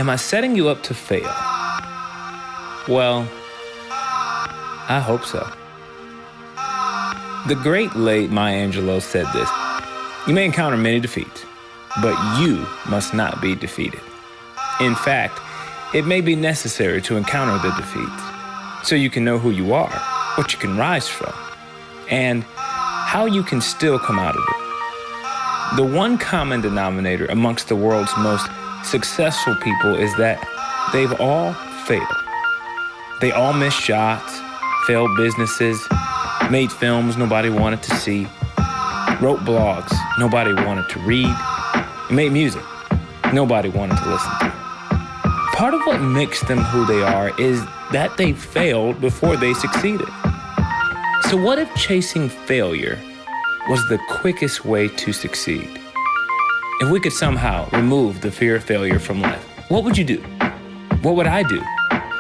Am I setting you up to fail? Well, I hope so. The great late Maya Angelou said this: "You may encounter many defeats, but you must not be defeated." In fact, it may be necessary to encounter the defeats so you can know who you are, what you can rise from, and how you can still come out of it. The one common denominator amongst the world's most successful people is that they've all failed. They all missed shots, failed businesses, made films nobody wanted to see, wrote blogs nobody wanted to read, and made music nobody wanted to listen to. Part of what makes them who they are is that they failed before they succeeded. So what if chasing failure was the quickest way to succeed? If we could somehow remove the fear of failure from life, what would you do? What would I do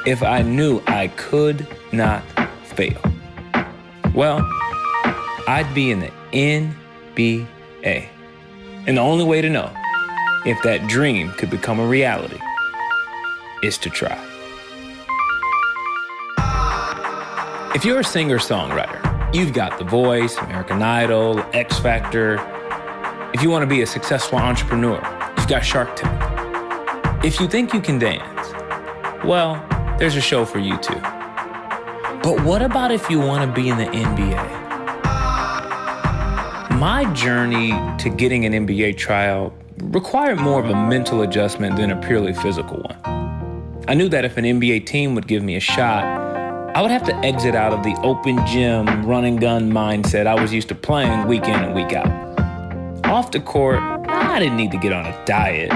if I knew I could not fail? Well, I'd be in the NBA. And the only way to know if that dream could become a reality is to try. If you're a singer-songwriter, you've got The Voice, American Idol, X Factor. If you want to be a successful entrepreneur, you've got Shark Tank. If you think you can dance, well, there's a show for you too. But what about if you want to be in the NBA? My journey to getting an NBA tryout required more of a mental adjustment than a purely physical one. I knew that if an NBA team would give me a shot, I would have to exit out of the open gym, run and gun mindset I was used to playing week in and week out. Off the court, I didn't need to get on a diet,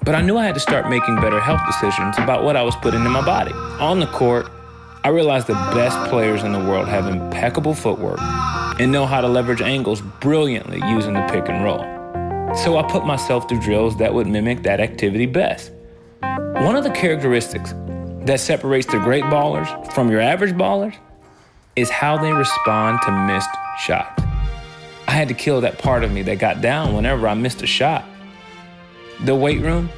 but I knew I had to start making better health decisions about what I was putting in my body. On the court, I realized the best players in the world have impeccable footwork and know how to leverage angles brilliantly using the pick and roll. So I put myself through drills that would mimic that activity best. One of the characteristics that separates the great ballers from your average ballers is how they respond to missed shots. I had to kill that part of me that got down whenever I missed a shot. The weight room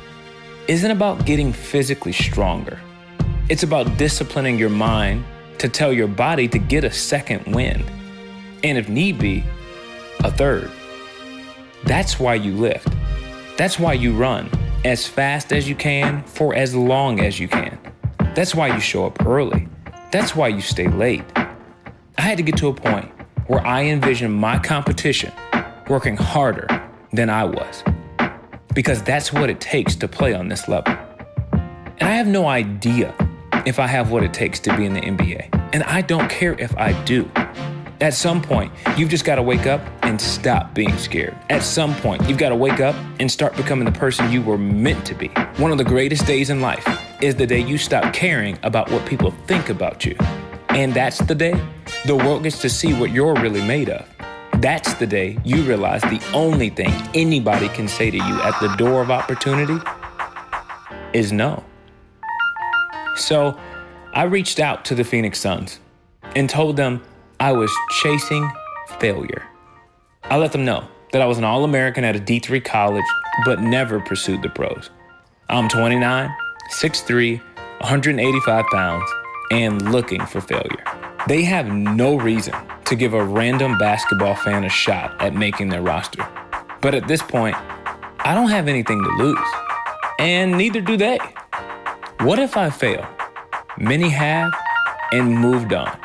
isn't about getting physically stronger. It's about disciplining your mind to tell your body to get a second wind, and if need be, a third. That's why you lift. That's why you run as fast as you can for as long as you can. That's why you show up early. That's why you stay late. I had to get to a point where I envisioned my competition working harder than I was, because that's what it takes to play on this level. And I have no idea if I have what it takes to be in the NBA, and I don't care if I do. At some point, you've just got to wake up and stop being scared. At some point, you've got to wake up and start becoming the person you were meant to be. One of the greatest days in life is the day you stop caring about what people think about you. And that's the day the world gets to see what you're really made of. That's the day you realize the only thing anybody can say to you at the door of opportunity is no. So I reached out to the Phoenix Suns and told them I was chasing failure. I let them know that I was an All-American at a D3 college, but never pursued the pros. I'm 29, 6'3", 185 pounds, and looking for failure. They have no reason to give a random basketball fan a shot at making their roster. But at this point, I don't have anything to lose, and neither do they. What if I fail? Many have and moved on.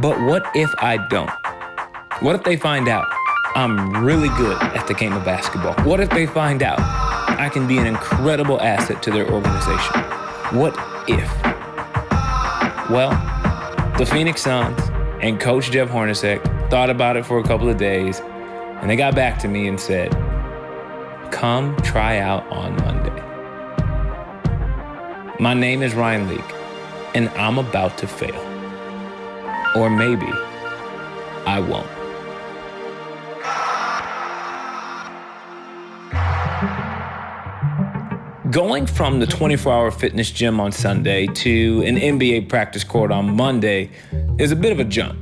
But what if I don't? What if they find out I'm really good at the game of basketball? What if they find out I can be an incredible asset to their organization? What if? Well, the Phoenix Suns and Coach Jeff Hornacek thought about it for a couple of days, and they got back to me and said, "Come try out on Monday." My name is Ryan Leak, and I'm about to fail. Or maybe I won't. Going from the 24-hour fitness gym on Sunday to an NBA practice court on Monday is a bit of a jump.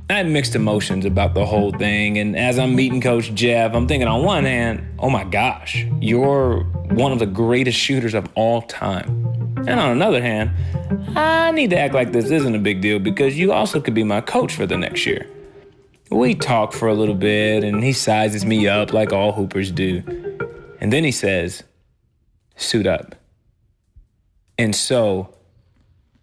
I had mixed emotions about the whole thing, and as I'm meeting Coach Jeff, I'm thinking on one hand, oh my gosh, you're one of the greatest shooters of all time. And on another hand, I need to act like this isn't a big deal because you also could be my coach for the next year. We talk for a little bit and he sizes me up like all hoopers do. And then he says, suit up. And so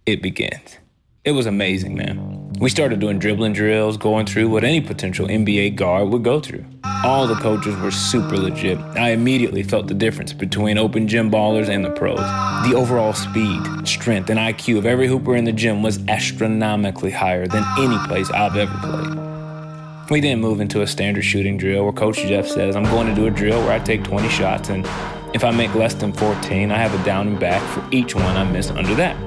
it begins. It was amazing, man. We started doing dribbling drills, going through what any potential NBA guard would go through. All the coaches were super legit. I immediately felt the difference between open gym ballers and the pros. The overall speed, strength, and IQ of every hooper in the gym was astronomically higher than any place I've ever played. We then move into a standard shooting drill where Coach Jeff says, I'm going to do a drill where I take 20 shots, and if I make less than 14, I have a down and back for each one I miss under that.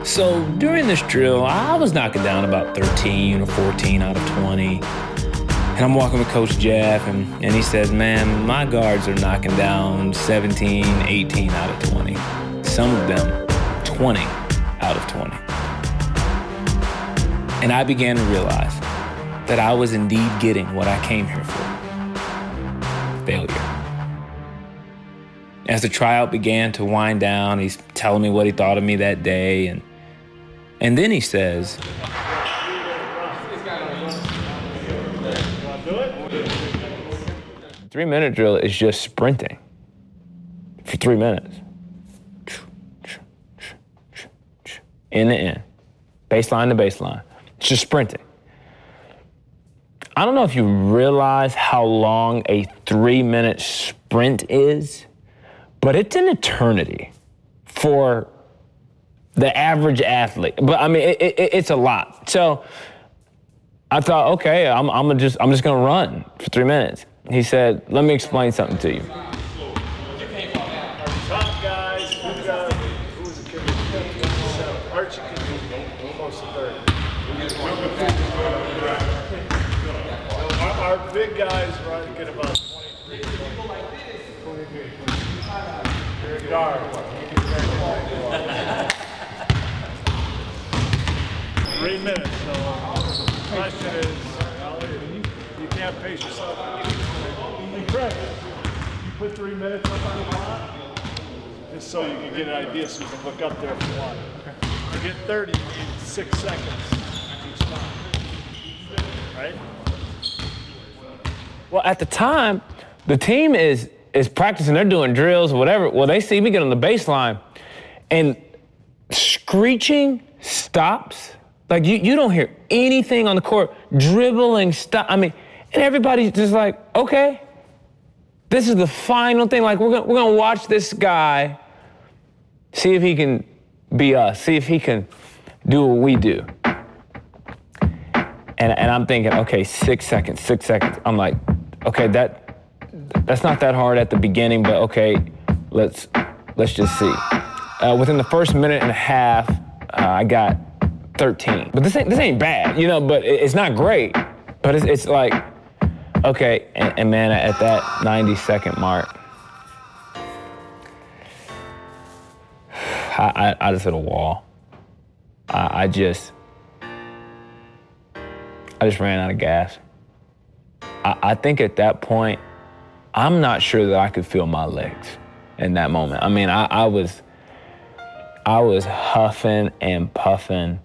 So during this drill, I was knocking down about 13 or 14 out of 20. And I'm walking with Coach Jeff, and he says, man, my guards are knocking down 17, 18 out of 20. Some of them 20 out of 20. And I began to realize that I was indeed getting what I came here for. Failure. As the tryout began to wind down, he's telling me what he thought of me that day, and then he says, 3-minute drill is just sprinting for 3 minutes. End to end, baseline to baseline. It's just sprinting. I don't know if you realize how long a 3-minute sprint is, but it's an eternity for the average athlete. But I mean, it's a lot. So I thought, okay, I'm just gonna run for 3 minutes. He said, let me explain something to you. Top guys, who was the kid? Archie could be close to 30. Our big guys get about 23. 3 minutes. So the question is, you can't pace yourself. Correct. You put 3 minutes up on the clock, just so you can get an idea, so you can look up there if you want. Okay. To get 30, you need 6 seconds each time. Right? Well, at the time, the team is practicing, they're doing drills or whatever. Well, they see me get on the baseline, and screeching stops. Like, you don't hear anything on the court. Dribbling stop. I mean, and everybody's just like, okay, this is the final thing. Like, we're gonna watch this guy, see if he can be us, see if he can do what we do. And I'm thinking, okay, 6 seconds. I'm like, okay, that's not that hard at the beginning, but okay, let's just see. Within the first minute and a half, I got 13. But this ain't bad, you know, but it's not great. But it's like, okay, and man, at that 90-second mark, I just hit a wall. I just ran out of gas. I think at that point, I'm not sure that I could feel my legs in that moment. I mean, I was huffing and puffing,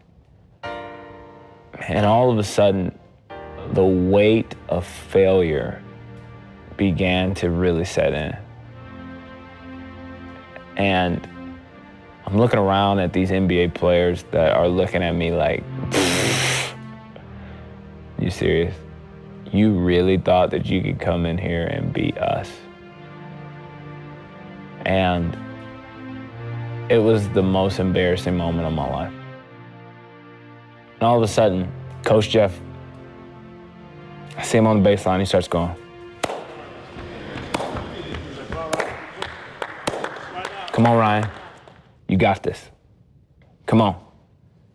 and all of a sudden, the weight of failure began to really set in. And I'm looking around at these NBA players that are looking at me like, you serious? You really thought that you could come in here and beat us? And it was the most embarrassing moment of my life. And all of a sudden, Coach Jeff, I see him on the baseline, he starts going. Come on, Ryan. You got this. Come on.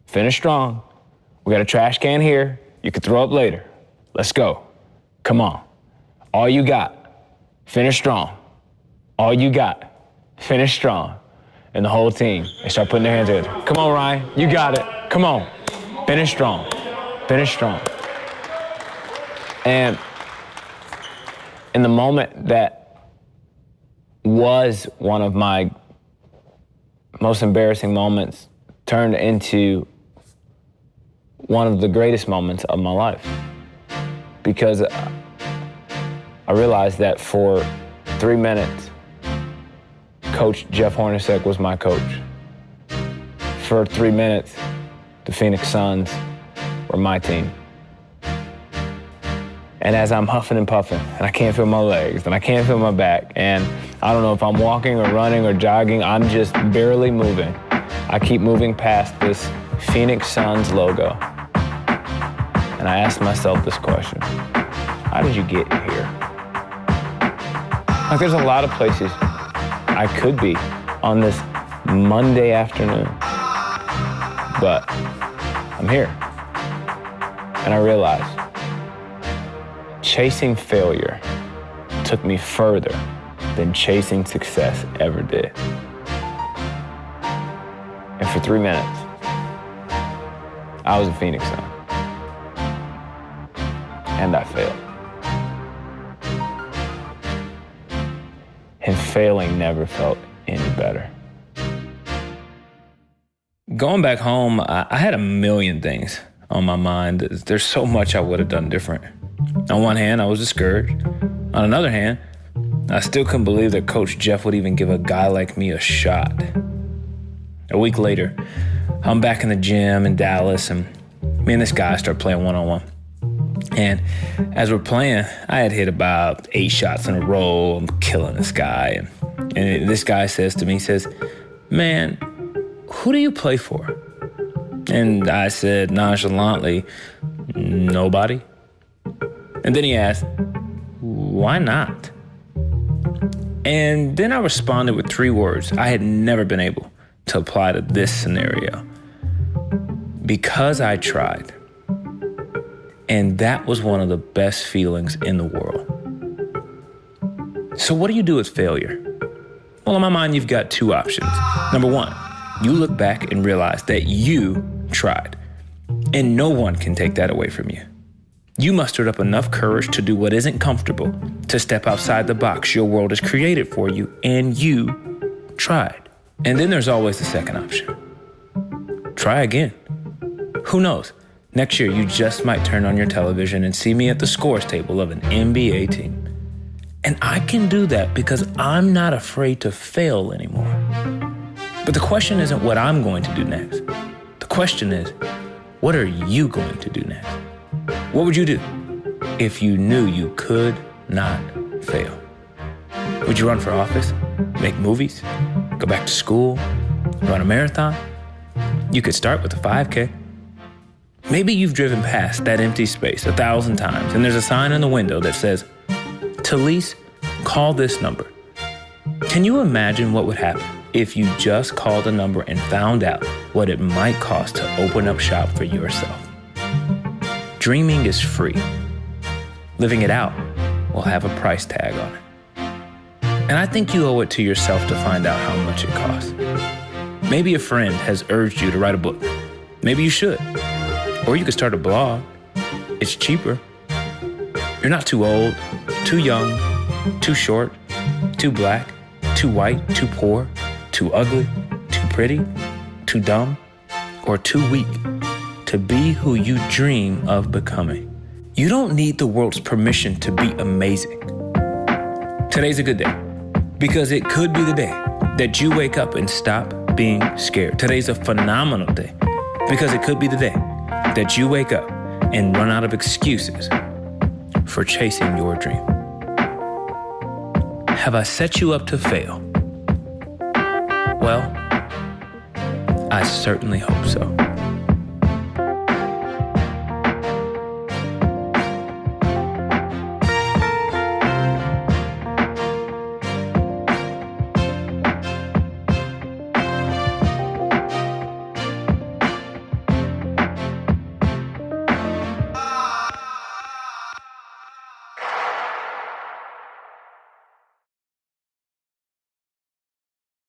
Finish strong. We got a trash can here. You can throw up later. Let's go. Come on. All you got. Finish strong. All you got. Finish strong. And the whole team, they start putting their hands together. Come on, Ryan. You got it. Come on. Finish strong. Finish strong. And in the moment that was one of my most embarrassing moments turned into one of the greatest moments of my life. Because I realized that for 3 minutes, Coach Jeff Hornacek was my coach. For 3 minutes, the Phoenix Suns were my team. And as I'm huffing and puffing, and I can't feel my legs, and I can't feel my back, and I don't know if I'm walking or running or jogging, I'm just barely moving. I keep moving past this Phoenix Suns logo. And I asked myself this question: how did you get here? Like, there's a lot of places I could be on this Monday afternoon, but I'm here. And I realized chasing failure took me further than chasing success ever did. And for 3 minutes, I was a Phoenix Sun. And I failed. And failing never felt any better. Going back home, I had a million things on my mind. There's so much I would have done different. On one hand, I was discouraged. On another hand, I still couldn't believe that Coach Jeff would even give a guy like me a shot. A week later, I'm back in the gym in Dallas, and me and this guy start playing one-on-one. And as we're playing, I had hit about 8 shots in a row. I'm killing this guy. And this guy says to me, he says, "Man, who do you play for?" And I said nonchalantly, "Nobody." And then he asked, "Why not?" And then I responded with 3 words I had never been able to apply to this scenario. Because I tried. And that was one of the best feelings in the world. So what do you do with failure? Well, in my mind, you've got 2 options. Number 1, you look back and realize that you tried. And no one can take that away from you. You mustered up enough courage to do what isn't comfortable, to step outside the box your world has created for you, and you tried. And then there's always the second option. Try again. Who knows? Next year, you just might turn on your television and see me at the scores table of an NBA team. And I can do that because I'm not afraid to fail anymore. But the question isn't what I'm going to do next. The question is, what are you going to do next? What would you do if you knew you could not fail? Would you run for office, make movies, go back to school, run a marathon? You could start with a 5K. Maybe you've driven past that empty space 1,000 times and there's a sign in the window that says, "Talise, call this number." Can you imagine what would happen if you just called a number and found out what it might cost to open up shop for yourself? Dreaming is free. Living it out will have a price tag on it. And I think you owe it to yourself to find out how much it costs. Maybe a friend has urged you to write a book. Maybe you should. Or you could start a blog. It's cheaper. You're not too old, too young, too short, too black, too white, too poor, too ugly, too pretty, too dumb, or too weak to be who you dream of becoming. You don't need the world's permission to be amazing. Today's a good day because it could be the day that you wake up and stop being scared. Today's a phenomenal day because it could be the day that you wake up and run out of excuses for chasing your dream. Have I set you up to fail? Well, I certainly hope so.